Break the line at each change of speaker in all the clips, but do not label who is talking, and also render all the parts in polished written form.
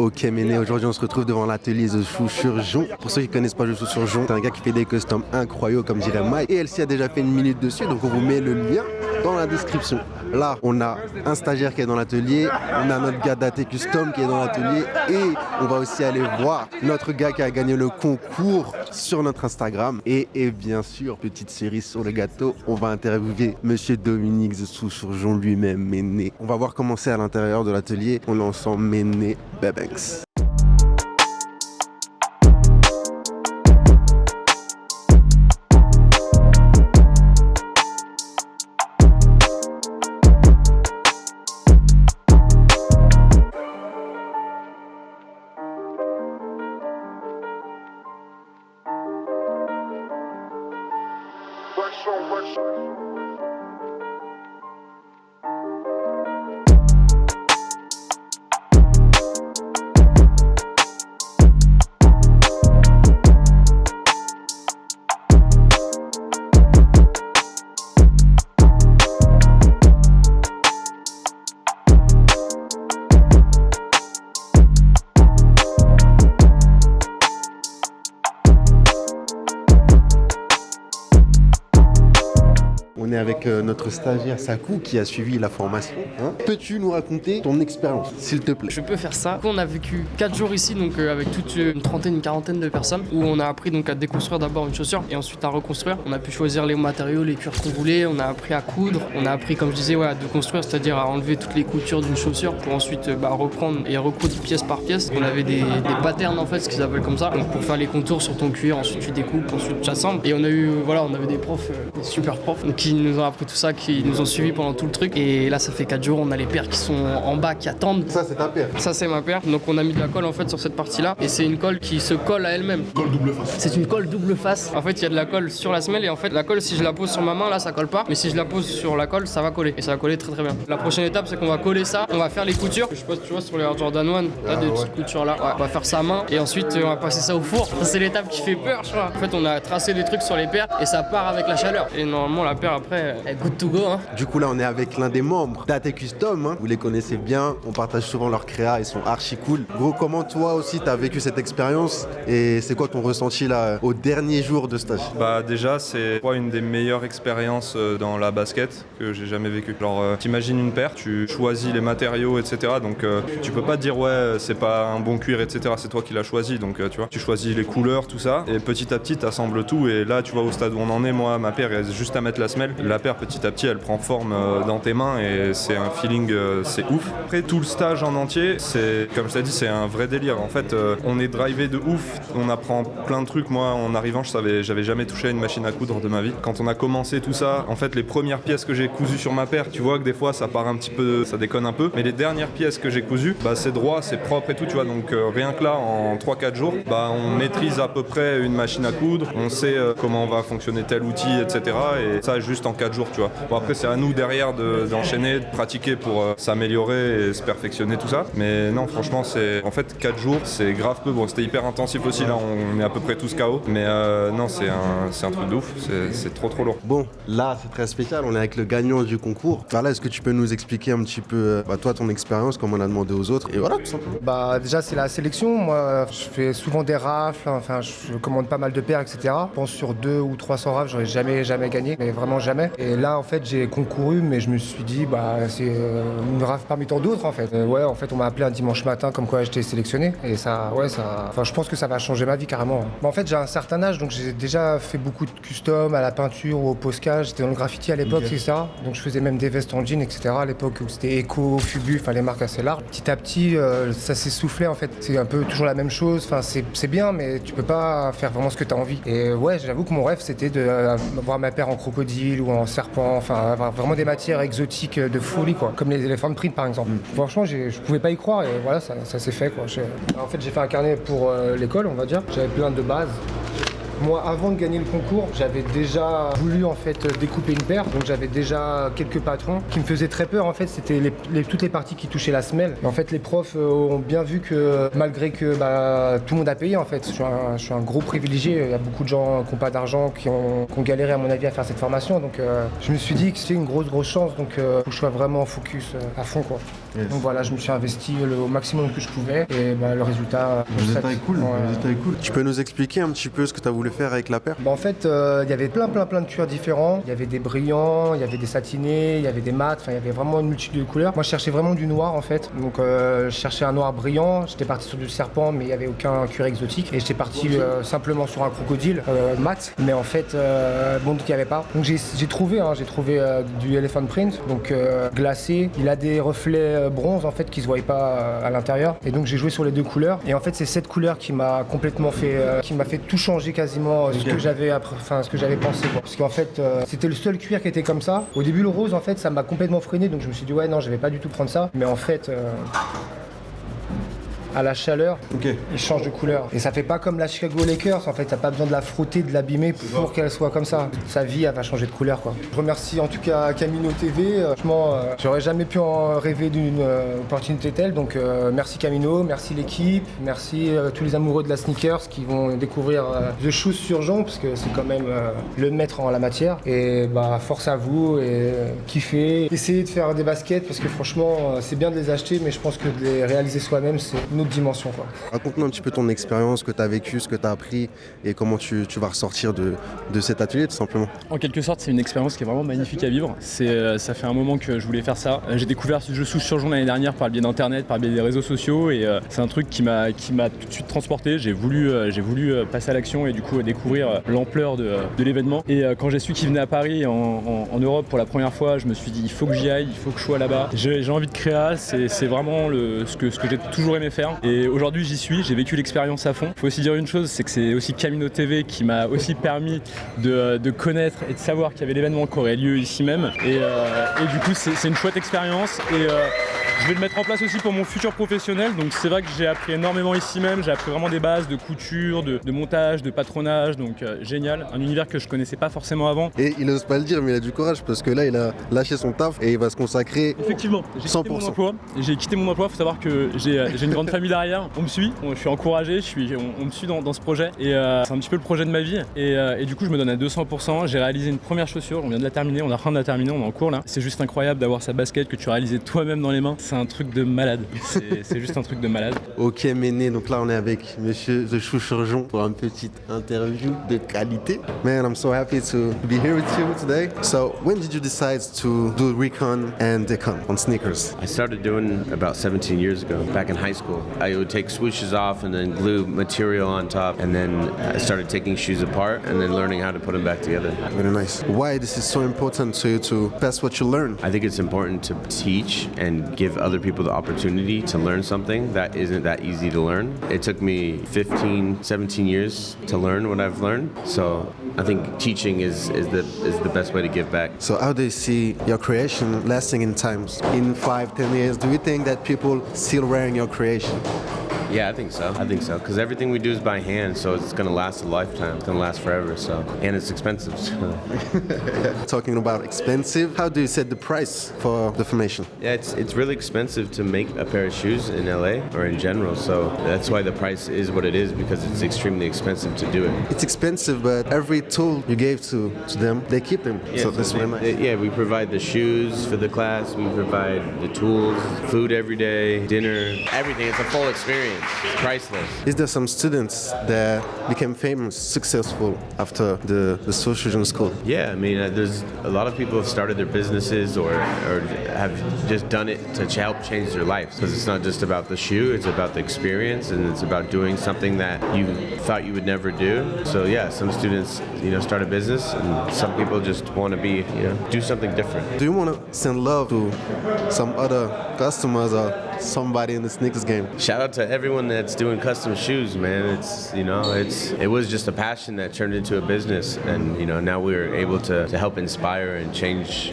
Ok Méné, aujourd'hui on se retrouve devant l'atelier The Shoe sur Jon. Pour ceux qui ne connaissent pas The Shoe sur Jon, c'est un gars qui fait des customs incroyables comme dirait Mike. Et Elsie a déjà fait 1 minute dessus, donc on vous met le lien dans la description. Là, on a un stagiaire qui est dans l'atelier, on a notre gars d'AT Custom qui est dans l'atelier et on va aussi aller voir notre gars qui a gagné le concours sur notre Instagram. Et bien sûr, petite cerise sur le gâteau, on va interviewer Monsieur Dominique The Shoe sur Jon lui-même, Méné. On va voir comment c'est à l'intérieur de l'atelier. On est ensemble, Méné Bebanks. On est avec notre stagiaire Sakou qui a suivi la formation. Peux-tu nous raconter ton expérience, s'il te plaît?
Je peux faire ça. On a vécu 4 jours ici, donc avec toute une trentaine, une quarantaine de personnes, où on a appris donc à déconstruire d'abord une chaussure et ensuite à reconstruire. On a pu choisir les matériaux, les cuirs qu'on voulait, on a appris à coudre, on a appris, comme je disais, à déconstruire, c'est-à-dire à enlever toutes les coutures d'une chaussure pour ensuite reprendre et recoudre pièce par pièce. On avait des patterns en fait, ce qu'ils appellent comme ça, donc pour faire les contours sur ton cuir, ensuite tu découpes, ensuite tu assembles. Et on avait des profs, des super profs, donc qui nous ont appris tout ça, qui nous ont suivis pendant tout le truc. Et là, ça fait 4 jours, on a les paires qui sont en bas, qui attendent.
Ça, c'est ta paire? Ça,
c'est ma paire. Donc, on a mis de la colle en fait sur cette partie-là. Et c'est une colle qui se colle à elle-même.
Colle double face.
C'est une colle double face. En fait, il y a de la colle sur la semelle. Et en fait, la colle, si je la pose sur ma main, là, ça colle pas. Mais si je la pose sur la colle, ça va coller. Et ça va coller très très bien. La prochaine étape, c'est qu'on va coller ça. On va faire les coutures. Je sais pas si tu vois sur les Air Jordan 1, t'as des petites coutures là. Ouais, on va faire ça à main. Et ensuite, on va passer ça au four. Ça, c'est l'étape qui fait peur, je crois. En fait, on a tracé des trucs sur les paires et ça part avec la chaleur. Et normalement, la paire après, elle good to go.
Du coup, là, on est avec l'un des membres d'AT Custom. Vous les connaissez bien. On partage souvent leurs créas. Ils sont archi cool. Gros, comment toi aussi, t'as vécu cette expérience et c'est quoi ton ressenti là au dernier jour de stage?
Bah déjà, c'est une des meilleures expériences dans la basket que j'ai jamais vécu. Alors, t'imagines une paire, tu choisis les matériaux, etc. Donc, tu peux pas te dire ouais, c'est pas un bon cuir, etc. C'est toi qui l'as choisi. Donc, tu vois, tu choisis les couleurs, tout ça. Et petit à petit, t'assembles tout. Et là, tu vois au stade où on en est, moi, ma paire, il reste juste à mettre la semelle. La paire, petit à petit, elle prend forme dans tes mains et c'est un feeling, c'est ouf. Après, tout le stage en entier, c'est, comme je t'ai dit, c'est un vrai délire. En fait, on est drivé de ouf. On apprend plein de trucs. Moi, en arrivant, j'avais jamais touché à une machine à coudre de ma vie. Quand on a commencé tout ça, en fait, les premières pièces que j'ai cousues sur ma paire, tu vois que des fois, ça part un petit peu, ça déconne un peu. Mais les dernières pièces que j'ai cousues, c'est droit, c'est propre et tout, tu vois. Donc, rien que là, en 3-4 jours, on maîtrise à peu près une machine à coudre. On sait comment va fonctionner tel outil, etc. Et ça, juste en 4 jours, tu vois. Bon, après, c'est à nous derrière d'enchaîner, de pratiquer pour s'améliorer et se perfectionner, tout ça. Mais non, franchement, c'est en fait 4 jours, c'est grave peu. Bon, c'était hyper intensif aussi, là, on est à peu près tous KO. Mais non, c'est un truc de ouf, c'est trop lourd.
Bon, là, c'est très spécial, on est avec le gagnant du concours. Là, est-ce que tu peux nous expliquer un petit peu, toi, ton expérience, comme on a demandé aux autres? Et voilà, tout simplement.
Déjà, c'est la sélection. Moi, je fais souvent des rafles, enfin, je commande pas mal de paires, etc. Je pense sur 200 ou 300 rafles, j'aurais jamais gagné, mais vraiment jamais. Et là, en fait, j'ai concouru, mais je me suis dit, c'est une rafle parmi tant d'autres, en fait. En fait, on m'a appelé un dimanche matin, comme quoi j'étais sélectionné. Et je pense que ça va changer ma vie carrément. En fait, j'ai un certain âge, donc j'ai déjà fait beaucoup de custom à la peinture ou au poscage. J'étais dans le graffiti à l'époque, etc. Donc je faisais même des vestes en jean, etc. À l'époque où c'était Eco, Fubu, enfin les marques assez larges. Petit à petit, ça s'est soufflé, en fait. C'est un peu toujours la même chose. Enfin, c'est bien, mais tu peux pas faire vraiment ce que tu as envie. Et ouais, j'avoue que mon rêve, c'était d'avoir ma paire en crocodile ou en serpent, enfin, avoir vraiment des matières exotiques de folie, quoi. Comme les éléphants de print, par exemple. Franchement, je pouvais pas y croire et voilà, ça s'est fait, quoi. En fait, j'ai fait un carnet pour l'école, on va dire. J'avais plein de bases. Moi, avant de gagner le concours, j'avais déjà voulu en fait découper une paire, donc j'avais déjà quelques patrons qui me faisaient très peur. En fait, c'était toutes les parties qui touchaient la semelle. Et en fait, les profs ont bien vu que malgré que tout le monde a payé, en fait, je suis un gros privilégié. Il y a beaucoup de gens qui n'ont pas d'argent, qui ont galéré à mon avis à faire cette formation. Donc, je me suis dit que c'était une grosse chance. Donc, faut que je sois vraiment focus à fond, quoi.
Yes.
Donc voilà, je me suis investi au maximum que je pouvais et bah, le résultat.
Le résultat est cool. Tu peux nous expliquer un petit peu ce que tu as voulu faire avec la paire?
Bah, en fait, il y avait plein de cuirs différents. Il y avait des brillants, il y avait des satinés, il y avait des mats. Enfin, il y avait vraiment une multitude de couleurs. Moi, je cherchais vraiment du noir en fait. Donc, je cherchais un noir brillant. J'étais parti sur du serpent, mais il n'y avait aucun cuir exotique. Et j'étais parti simplement sur un crocodile mat. Mais en fait, donc il n'y avait pas. Donc, j'ai trouvé du elephant print, donc glacé. Il a des reflets bronze en fait qui se voyaient pas à l'intérieur. Et donc, j'ai joué sur les deux couleurs. Et en fait, c'est cette couleur qui m'a complètement fait, qui m'a fait tout changer quasiment ce que j'avais pensé. Quoi. Parce qu'en fait, c'était le seul cuir qui était comme ça. Au début, le rose, en fait, ça m'a complètement freiné. Donc, je me suis dit, ouais, non, je vais pas du tout prendre ça. Mais en fait, à la chaleur, il change de couleur. Et ça fait pas comme la Chicago Lakers, en fait, t'as pas besoin de la frotter, de l'abîmer pour qu'elle soit comme ça. Sa vie, elle va changer de couleur, quoi. Je remercie en tout cas Camino TV. Franchement, j'aurais jamais pu en rêver d'une opportunité telle. Donc merci Camino, merci l'équipe, merci tous les amoureux de la sneakers qui vont découvrir The Shoes sur Jon, parce que c'est quand même le maître en la matière. Et bah force à vous et kiffez. Essayez de faire des baskets parce que franchement, c'est bien de les acheter, mais je pense que de les réaliser soi-même, c'est une autre dimension, quoi.
Raconte-nous un petit peu ton expérience, ce que tu as vécu, ce que tu as appris et comment tu vas ressortir de cet atelier tout simplement.
En quelque sorte, c'est une expérience qui est vraiment magnifique à vivre. Ça fait un moment que je voulais faire ça. J'ai découvert ce jeu sur Jon l'année dernière par le biais d'internet, par le biais des réseaux sociaux et c'est un truc qui m'a tout de suite transporté. J'ai voulu passer à l'action et du coup découvrir l'ampleur de l'événement. Et quand j'ai su qu'il venait à Paris en Europe pour la première fois, je me suis dit il faut que j'y aille, il faut que je sois là-bas. J'ai envie de créer, c'est vraiment ce que j'ai toujours aimé faire. Et aujourd'hui j'y suis, j'ai vécu l'expérience à fond. Il faut aussi dire une chose, c'est que c'est aussi Camino TV qui m'a aussi permis de connaître et de savoir qu'il y avait l'événement qui aurait lieu ici même. Et du coup c'est une chouette expérience et je vais le mettre en place aussi pour mon futur professionnel. Donc c'est vrai que j'ai appris énormément ici même, j'ai appris vraiment des bases de couture, de montage, de patronage, donc génial. Un univers que je connaissais pas forcément avant.
Et il n'ose pas le dire mais il a du courage parce que là il a lâché son taf et il va se consacrer
effectivement, j'ai
100%.
quitté mon emploi. J'ai quitté mon emploi, faut savoir que j'ai une grande famille derrière, on me suit, je suis encouragé, on me suit dans ce projet et c'est un petit peu le projet de ma vie et du coup je me donne à 200%, j'ai réalisé une première chaussure, on vient de la terminer, on est en train de la terminer, on est en cours là. C'est juste incroyable d'avoir sa basket que tu as réalisée toi-même dans les mains, c'est un truc de malade, c'est juste un truc de malade.
Ok Méné, donc là on est avec monsieur The Shoes sur Jon pour une petite interview de qualité. Man, I'm so happy to be here with you today. So when did you decide to do recon and decon on sneakers?
I started doing about 17 years ago, back in high school. I would take swooshes off and then glue material on top, and then I started taking shoes apart and then learning how to put them back together.
Very nice. Why this is so important to you to pass what you learn?
I think it's important to teach and give other people the opportunity to learn something that isn't that easy to learn. It took me 15, 17 years to learn what I've learned, so I think teaching is the best way to give back.
So how do you see your creation lasting in times? In 5-10 years, do you think that people still wearing your creation?
Yeah, I think so. Because everything we do is by hand, so it's going to last a lifetime. It's going to last forever, so. And it's expensive. So.
Talking about expensive, how do you set the price for the formation?
Yeah, it's really expensive to make a pair of shoes in LA or in general, so that's why the price is what it is, because it's extremely expensive to do it.
It's expensive, but every tool you gave to them, they keep them.
Yeah,
so that's really nice.
Yeah, we provide the shoes for the class, we provide the tools, food every day, dinner, everything. It's a full experience. It's priceless.
Is there some students that became famous, successful after the social school?
Yeah, I mean, there's a lot of people have started their businesses or have just done it to help change their lives. Because it's not just about the shoe, it's about the experience, and it's about doing something that you thought you would never do. So yeah, some students, start a business, and some people just want to be, do something different.
Do you want to send love to some other customers or somebody in the sneakers game?
Shout out to everyone that's doing custom shoes, man. It was just a passion that turned into a business, and now we're able to help inspire and change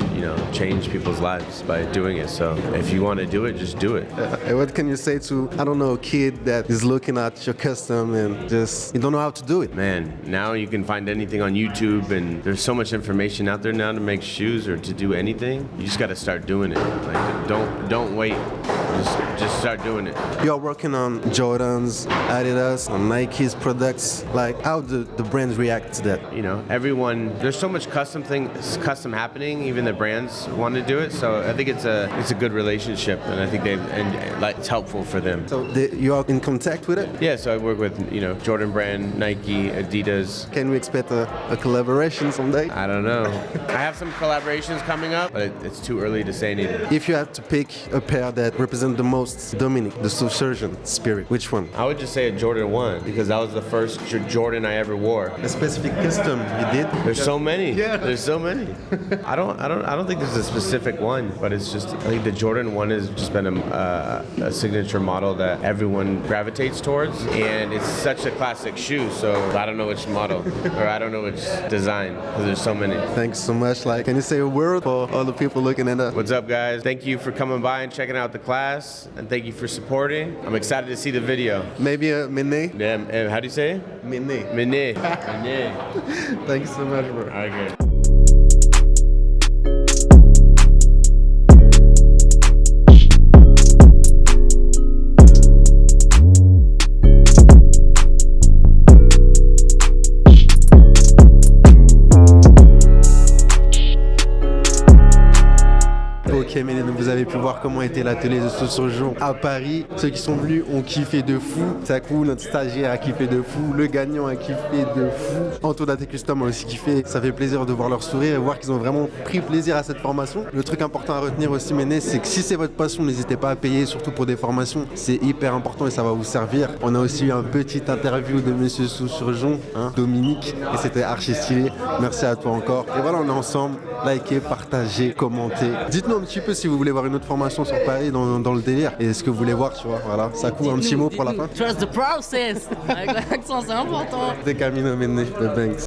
people's lives by doing it. So if you want to do it, just do it.
What can you say to, I don't know, a kid that is looking at your custom and just you don't know how to do it?
Man, now you can find anything on YouTube, and there's so much information out there now to make shoes or to do anything. You just got to start doing it. Like don't wait just start doing it.
You're working on Jordans, Adidas, on Nike's products. Like, how do the brands react to that?
You know, everyone, there's so much custom happening, even the brands want to do it, so I think it's a good relationship, and I think it's helpful for them.
So you are in contact with it?
Yeah, so I work with, you know, Jordan Brand, Nike, Adidas.
Can we expect a collaboration someday?
I don't know. I have some collaborations coming up, but it's too early to say anything.
If you had to pick a pair that represent the most Dominic, the Surgeon spirit, which one?
I would just say a Jordan 1, because that was the first Jordan I ever wore.
A specific custom you did?
There's so many.
Yeah.
There's so many. I don't think there's a specific one, but it's just, I think the Jordan 1 has just been a signature model that everyone gravitates towards, and it's such a classic shoe, so I don't know which model or I don't know which design, because there's so many.
Thanks so much. Like, can you say a word for all the people looking at us?
What's up, guys? Thank you for coming by and checking out the class, and thank you for supporting. I'm excited to see the video.
Maybe a Mene?
Yeah, how do you say it?
Mene.
Mene.
Thanks so much, bro.
Okay.
Ok, mais vous avez pu voir comment était l'atelier de Surgeon à Paris. Ceux qui sont venus ont kiffé de fou. Takou, notre stagiaire, a kiffé de fou. Le gagnant a kiffé de fou. Antoine Custom a aussi kiffé. Ça fait plaisir de voir leur sourire et voir qu'ils ont vraiment pris plaisir à cette formation. Le truc important à retenir aussi, Méné, c'est que si c'est votre passion, n'hésitez pas à payer, surtout pour des formations. C'est hyper important et ça va vous servir. On a aussi eu un petit interview de Monsieur Surgeon, Dominique, et c'était archi stylé. Merci à toi encore. Et voilà, on est ensemble. Likez, partagez, commentez. Dites-nous un petit peu si vous voulez voir une autre formation sur Paris dans le délire et ce que vous voulez voir, tu vois. Voilà, ça coûte un petit mot pour la fin.
Trust the process. Avec l'accent, c'est important.
C'était Camino Méné de Banks.